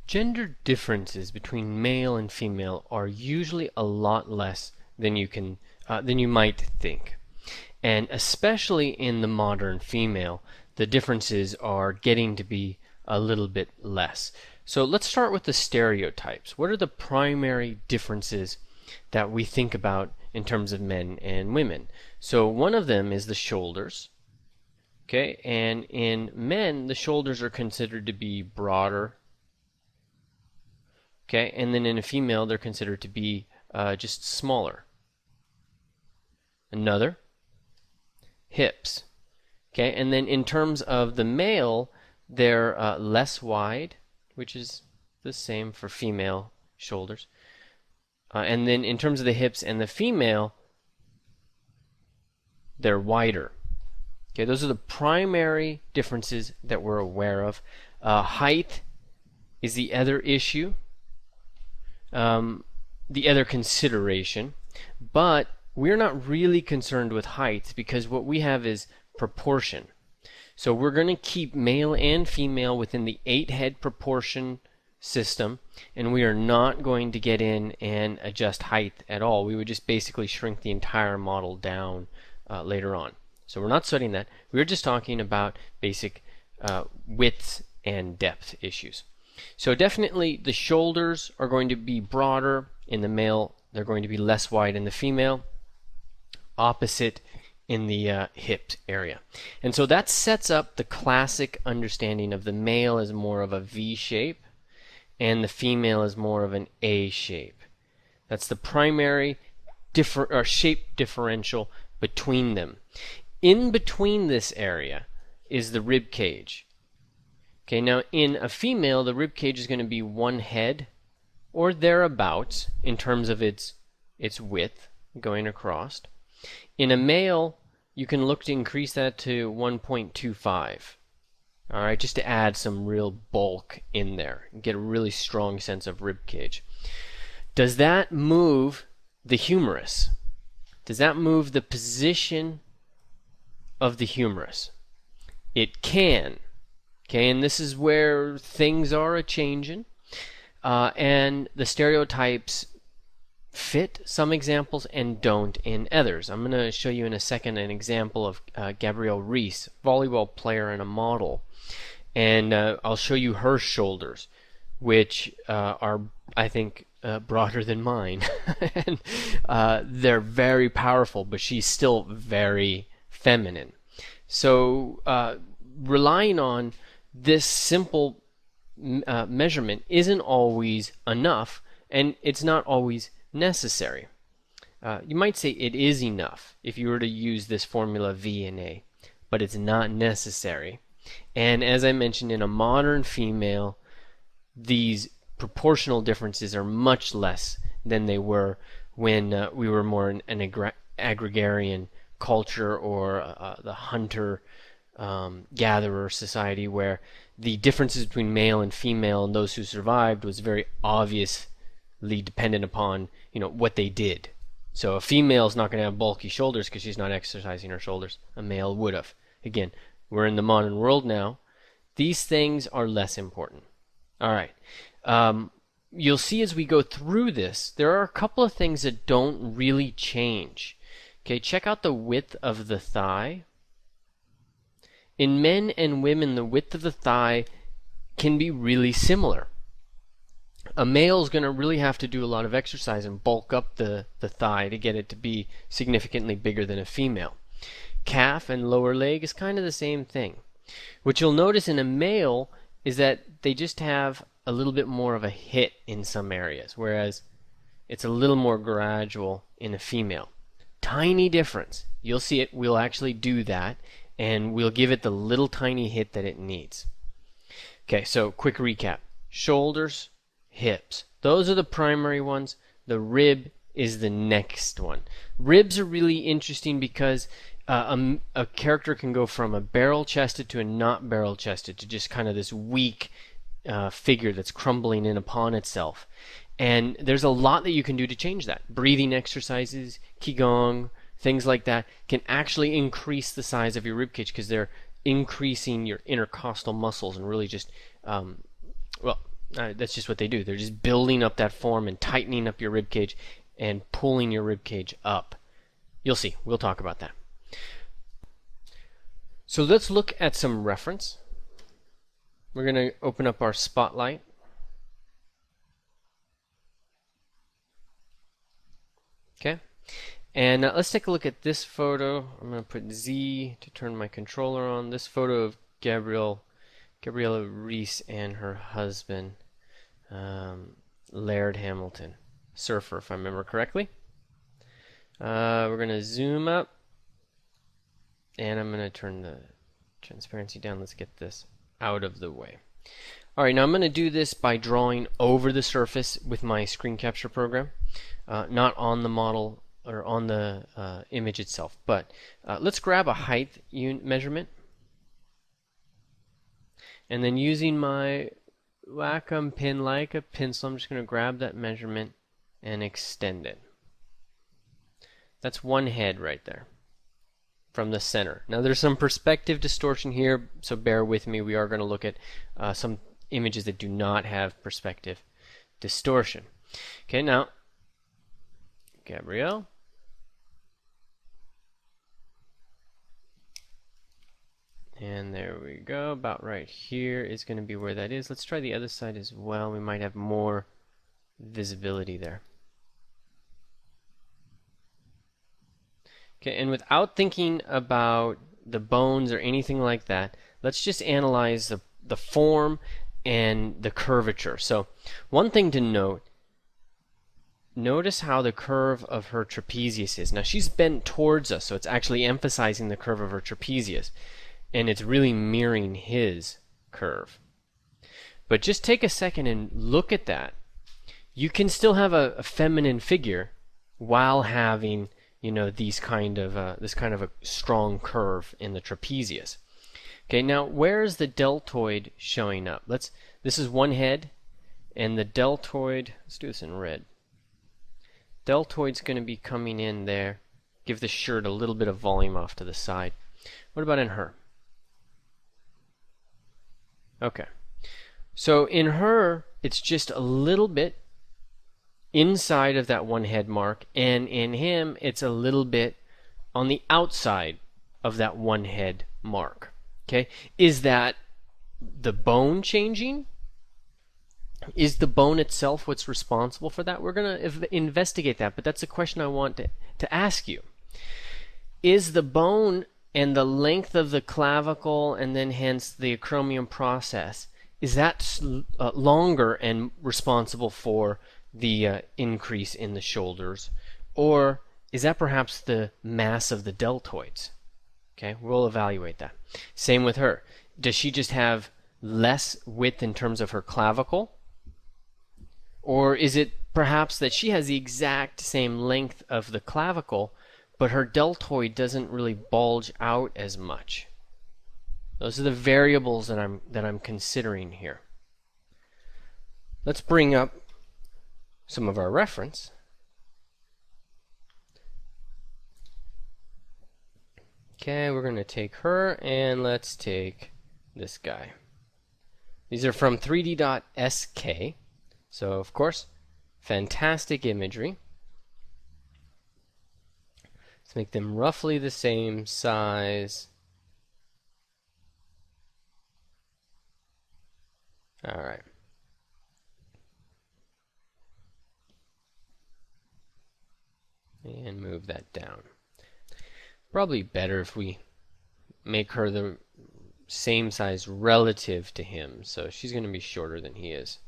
Gender differences between male and female are usually a lot less than you might think. And especially in the modern female, the differences are getting to be a little bit less. So let's start with the stereotypes. What are the primary differences that we think about in terms of men and women? So one of them is the shoulders. Okay, and in men, the shoulders are considered to be broader. Okay, and then in a female, they're considered to be just smaller. Another, hips. Okay, and then in terms of the male, they're less wide, which is the same for female shoulders. And then in terms of the hips and the female, they're wider. Okay, those are the primary differences that we're aware of. Height is the other issue, the other consideration, but we're not really concerned with height because what we have is proportion. So we're going to keep male and female within the 8-head proportion system, and we are not going to get in and adjust height at all. We would just basically shrink the entire model down later on. So we're not studying that. We're just talking about basic width and depth issues. So definitely the shoulders are going to be broader in the male. They're going to be less wide in the female. Opposite in the hip area. And so that sets up the classic understanding of the male as more of a V shape and the female as more of an A shape. That's the primary shape differential between them. In between this area is the rib cage. Okay, now in a female, the rib cage is going to be 1 head or thereabouts in terms of its width going across. In a male, you can look to increase that to 1.25. All right, just to add some real bulk in there, get a really strong sense of rib cage. Does that move the humerus? Does that move the position of the humerus? It can. Okay, and this is where things are a-changing, and the stereotypes fit some examples and don't in others. I'm going to show you in a second an example of Gabrielle Reese, volleyball player and a model, and I'll show you her shoulders, which are, I think, broader than mine. And they're very powerful, but she's still very feminine. So relying on this simple measurement isn't always enough, and it's not always necessary. You might say it is enough if you were to use this formula V and A, but it's not necessary. And as I mentioned, in a modern female, these proportional differences are much less than they were when we were more in an agrarian culture or the hunter gatherer society, where the differences between male and female and those who survived was very obviously dependent upon what they did. So a female is not going to have bulky shoulders because she's not exercising her shoulders. A male would have. Again, we're in the modern world now. These things are less important. All right. You'll see as we go through this, there are a couple of things that don't really change. Okay, check out the width of the thigh. In men and women, the width of the thigh can be really similar. A male is going to really have to do a lot of exercise and bulk up the thigh to get it to be significantly bigger than a female. Calf and lower leg is kind of the same thing. What you'll notice in a male is that they just have a little bit more of a hit in some areas, whereas it's a little more gradual in a female. Tiny difference. You'll see it. We'll actually do that, and we'll give it the little tiny hit that it needs. Okay, so quick recap. Shoulders, hips. Those are the primary ones. The rib is the next one. Ribs are really interesting because a character can go from a barrel-chested to a not barrel-chested to just kind of this weak figure that's crumbling in upon itself. And there's a lot that you can do to change that. Breathing exercises, qigong, things like that can actually increase the size of your rib cage because they're increasing your intercostal muscles and really just That's just what they do. They're just building up that form and tightening up your rib cage and pulling your rib cage up. You'll see. We'll talk about that. So let's look at some reference. We're going to open up our Spotlight. Okay. And let's take a look at this photo. I'm going to put Z to turn my controller on. This photo of Gabriella Reese and her husband, Laird Hamilton, surfer, if I remember correctly. We're going to zoom up, and I'm going to turn the transparency down. Let's get this out of the way. Alright, now I'm going to do this by drawing over the surface with my screen capture program, not on the model or on the image itself. But let's grab a height measurement, and then using my Wacom pin like a pencil, I'm just going to grab that measurement and extend it. That's one head right there from the center. Now there's some perspective distortion here, so bear with me. We are going to look at some images that do not have perspective distortion. Okay, now Gabrielle. And there we go. About right here is going to be where that is. Let's try the other side as well. We might have more visibility there. Okay, and without thinking about the bones or anything like that, let's just analyze the form and the curvature. So one thing to note, notice how the curve of her trapezius is. Now she's bent towards us, so it's actually emphasizing the curve of her trapezius, and it's really mirroring his curve. But just take a second and look at that. You can still have a feminine figure while having, you know, these kind of this kind of a strong curve in the trapezius. Okay, now where is the deltoid showing up? This is one head, and the deltoid, let's do this in red. Deltoid's going to be coming in there. Give the shirt a little bit of volume off to the side. What about in her? Okay, so in her, it's just a little bit inside of that one head mark, and in him, it's a little bit on the outside of that one head mark. Okay, is that the bone changing? Is the bone itself what's responsible for that? We're going to investigate that, but that's a question I want to ask you. Is the bone and the length of the clavicle, and then hence the acromion process, is that longer and responsible for the increase in the shoulders, or is that perhaps the mass of the deltoids? Okay, we'll evaluate that. Same with her. Does she just have less width in terms of her clavicle? Or is it perhaps that she has the exact same length of the clavicle, but her deltoid doesn't really bulge out as much? Those are the variables that I'm considering here. Let's bring up some of our reference. Okay, we're going to take her, and let's take this guy. These are from 3D.sk, so of course, fantastic imagery. Let's make them roughly the same size. All right. And move that down. Probably better if we make her the same size relative to him. So she's going to be shorter than he is.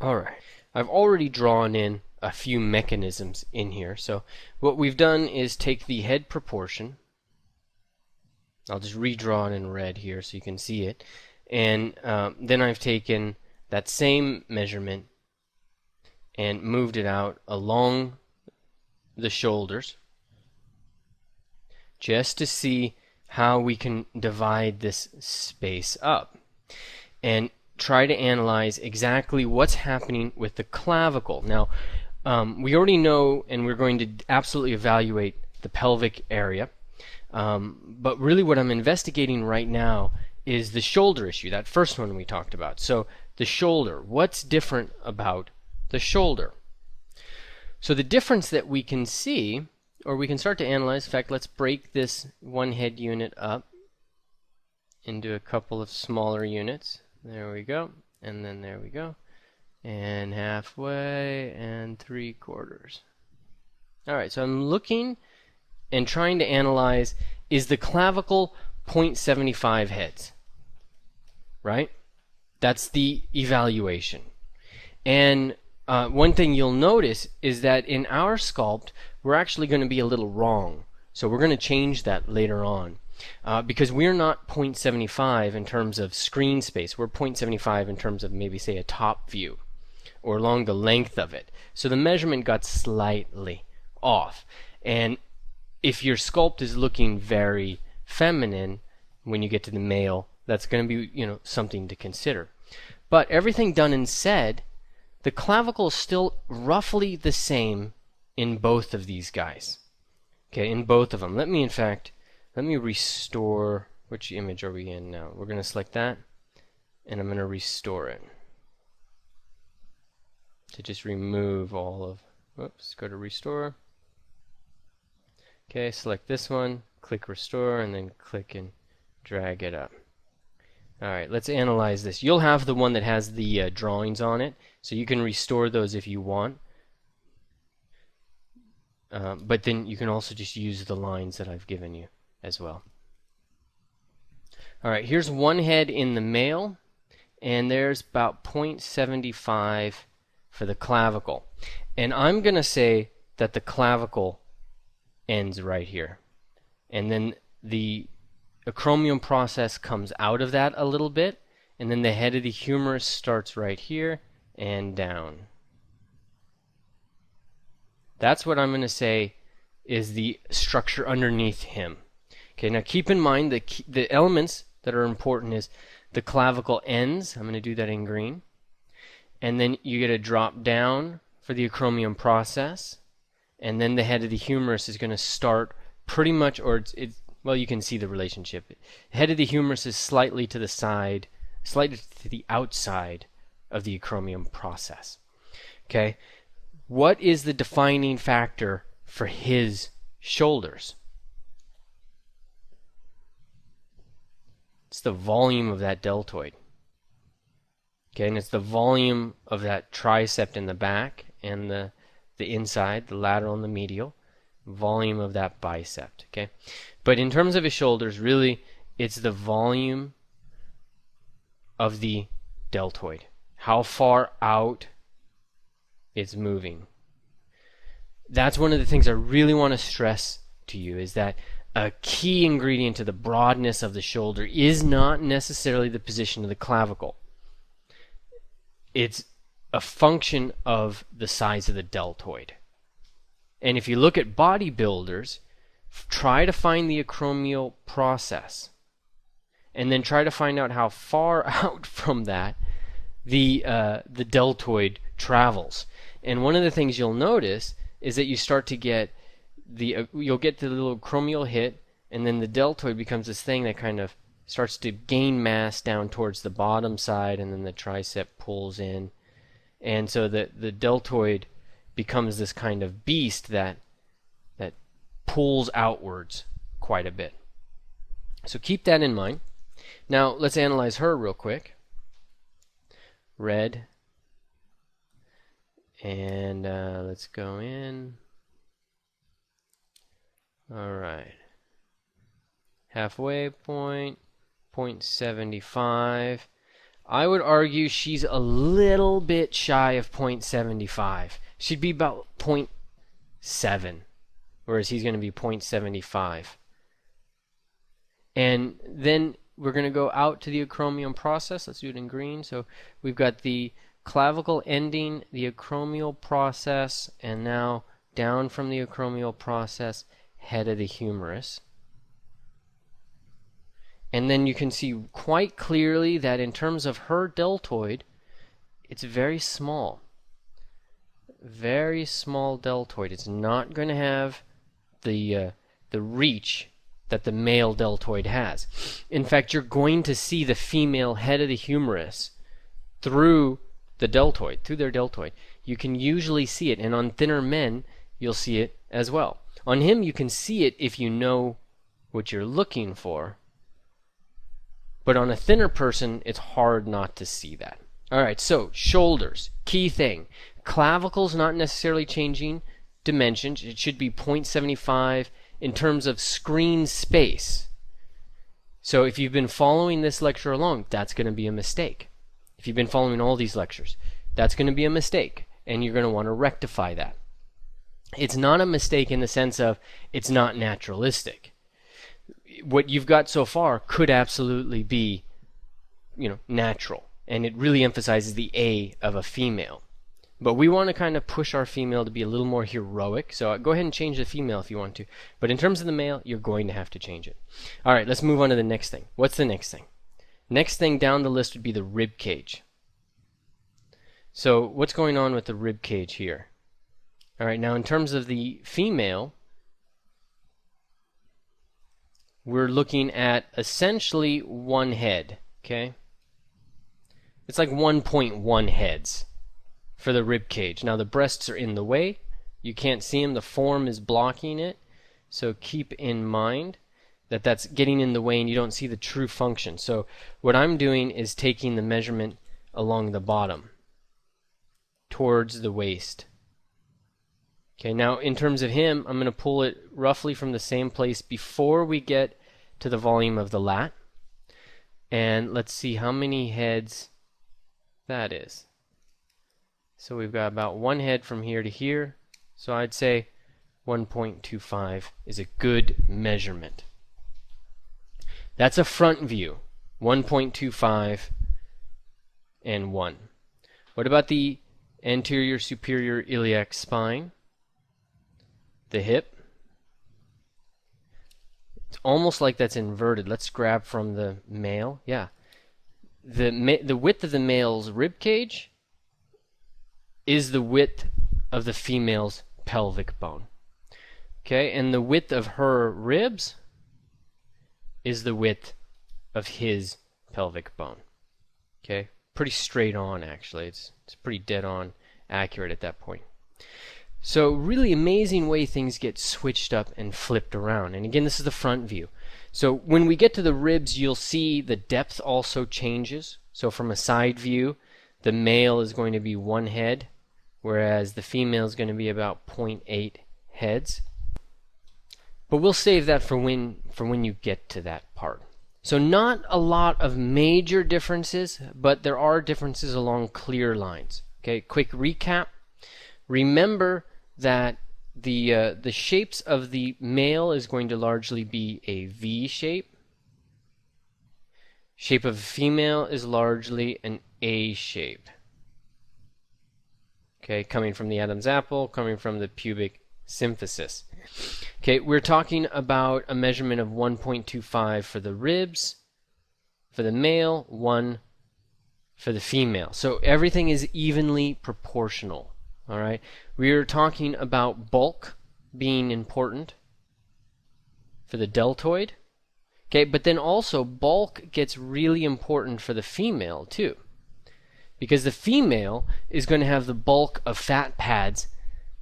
Alright, I've already drawn in a few mechanisms in here. So what we've done is take the head proportion. I'll just redraw it in red here so you can see it. And then I've taken that same measurement and moved it out along the shoulders just to see how we can divide this space up and try to analyze exactly what's happening with the clavicle. Now, we already know, and we're going to absolutely evaluate the pelvic area, but really what I'm investigating right now is the shoulder issue, that first one we talked about. So the shoulder, what's different about the shoulder? So the difference that we can see, or we can start to analyze, in fact, let's break this one head unit up into a couple of smaller units. There we go, and then there we go, and halfway, and 3/4. All right, so I'm looking and trying to analyze, is the clavicle 0.75 heads, right? That's the evaluation. And one thing you'll notice is that in our sculpt, we're actually going to be a little wrong. So we're going to change that later on. Because we're not 0.75 in terms of screen space. We're 0.75 in terms of maybe, say, a top view or along the length of it. So the measurement got slightly off. And if your sculpt is looking very feminine when you get to the male, that's going to be, you know, something to consider. But everything done and said, the clavicle is still roughly the same in both of these guys. Okay, in both of them. Let me restore. Which image are we in now? We're going to select that, and I'm going to restore it. To just remove all of, whoops, go to restore. Okay, select this one, click restore, and then click and drag it up. Alright, let's analyze this. You'll have the one that has the drawings on it, so you can restore those if you want. But then you can also just use the lines that I've given you as well. Alright, here's one head in the male, and there's about 0.75 for the clavicle. And I'm going to say that the clavicle ends right here. And then the acromion process comes out of that a little bit, and then the head of the humerus starts right here and down. That's what I'm going to say is the structure underneath him. Okay, now keep in mind the elements that are important is the clavicle ends. I'm going to do that in green. And then you get a drop down for the acromion process. And then the head of the humerus is going to start pretty much, or it's well, you can see the relationship. The head of the humerus is slightly to the side, slightly to the outside of the acromion process. Okay, what is the defining factor for his shoulders? It's the volume of that deltoid. Okay, and it's the volume of that tricep in the back and the inside, the lateral and the medial, volume of that bicep. Okay, but in terms of his shoulders, really, it's the volume of the deltoid. How far out it's moving. That's one of the things I really want to stress to you, is that a key ingredient to the broadness of the shoulder is not necessarily the position of the clavicle. It's a function of the size of the deltoid. And if you look at bodybuilders, try to find the acromial process, and then try to find out how far out from that the deltoid travels. And one of the things you'll notice is that you start to get you'll get the little acromial hit, and then the deltoid becomes this thing that kind of starts to gain mass down towards the bottom side, and then the tricep pulls in, and so the deltoid becomes this kind of beast that pulls outwards quite a bit. So keep that in mind. Now let's analyze her real quick. Red, and let's go in. Alright, halfway point, 0.75. I would argue she's a little bit shy of 0.75. She'd be about 0.7, whereas he's going to be 0.75. And then we're going to go out to the acromion process. Let's do it in green. So we've got the clavicle ending the acromial process, and now down from the acromial process, head of the humerus. And then you can see quite clearly that in terms of her deltoid, it's very small. Very small deltoid. It's not going to have the reach that the male deltoid has. In fact, you're going to see the female head of the humerus through the deltoid, through their deltoid. You can usually see it, and on thinner men, you'll see it as well. On him, you can see it if you know what you're looking for, but on a thinner person, it's hard not to see that. Alright, so shoulders, key thing. Clavicles not necessarily changing dimensions. It should be 0.75 in terms of screen space. So if you've been following this lecture along, that's going to be a mistake. If you've been following all these lectures, that's going to be a mistake, and you're going to want to rectify that. It's not a mistake in the sense of it's not naturalistic. What you've got so far could absolutely be, natural, and it really emphasizes the A of a female. But we want to kind of push our female to be a little more heroic, so go ahead and change the female if you want to. But in terms of the male, you're going to have to change it. Alright, let's move on to the next thing. What's the next thing? Next thing down the list would be the rib cage. So what's going on with the rib cage here? Alright, now in terms of the female, we're looking at essentially one head, okay? It's like 1.1 heads for the rib cage. Now the breasts are in the way. You can't see them. The form is blocking it. So keep in mind that that's getting in the way and you don't see the true function. So what I'm doing is taking the measurement along the bottom towards the waist. Okay, now in terms of him, I'm going to pull it roughly from the same place before we get to the volume of the lat. And let's see how many heads that is. So we've got about one head from here to here. So I'd say 1.25 is a good measurement. That's a front view. 1.25 and 1. What about the anterior superior iliac spine? The hip? It's almost like that's inverted. Let's grab from the male. Yeah. The width of the male's rib cage is the width of the female's pelvic bone. Okay, and the width of her ribs is the width of his pelvic bone. Okay, pretty straight on actually. It's pretty dead on accurate at that point. So really amazing way things get switched up and flipped around. And again, this is the front view. So when we get to the ribs, you'll see the depth also changes. So from a side view, the male is going to be one head, whereas the female is going to be about 0.8 heads. But we'll save that for when you get to that part. So not a lot of major differences, but there are differences along clear lines. Okay, quick recap. Remember that the shapes of the male is going to largely be a V shape. Shape of female is largely an A shape. Okay, coming from the Adam's apple, coming from the pubic symphysis. Okay, we're talking about a measurement of 1.25 for the ribs, for the male, 1 for the female. So everything is evenly proportional. All right, we're talking about bulk being important for the deltoid. Okay, but then also bulk gets really important for the female too, because the female is going to have the bulk of fat pads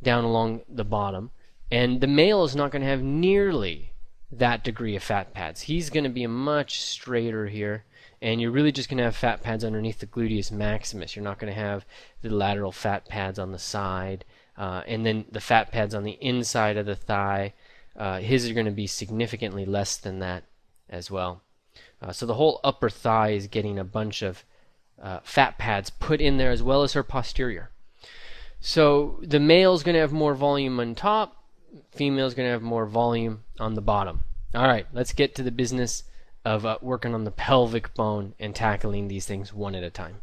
down along the bottom, and the male is not going to have nearly that degree of fat pads. He's going to be much straighter here, and you're really just going to have fat pads underneath the gluteus maximus. You're not going to have the lateral fat pads on the side, and then the fat pads on the inside of the thigh. His are going to be significantly less than that as well. So the whole upper thigh is getting a bunch of fat pads put in there, as well as her posterior. So the male is going to have more volume on top, female is going to have more volume on the bottom. All right, let's get to the business of working on the pelvic bone and tackling these things one at a time.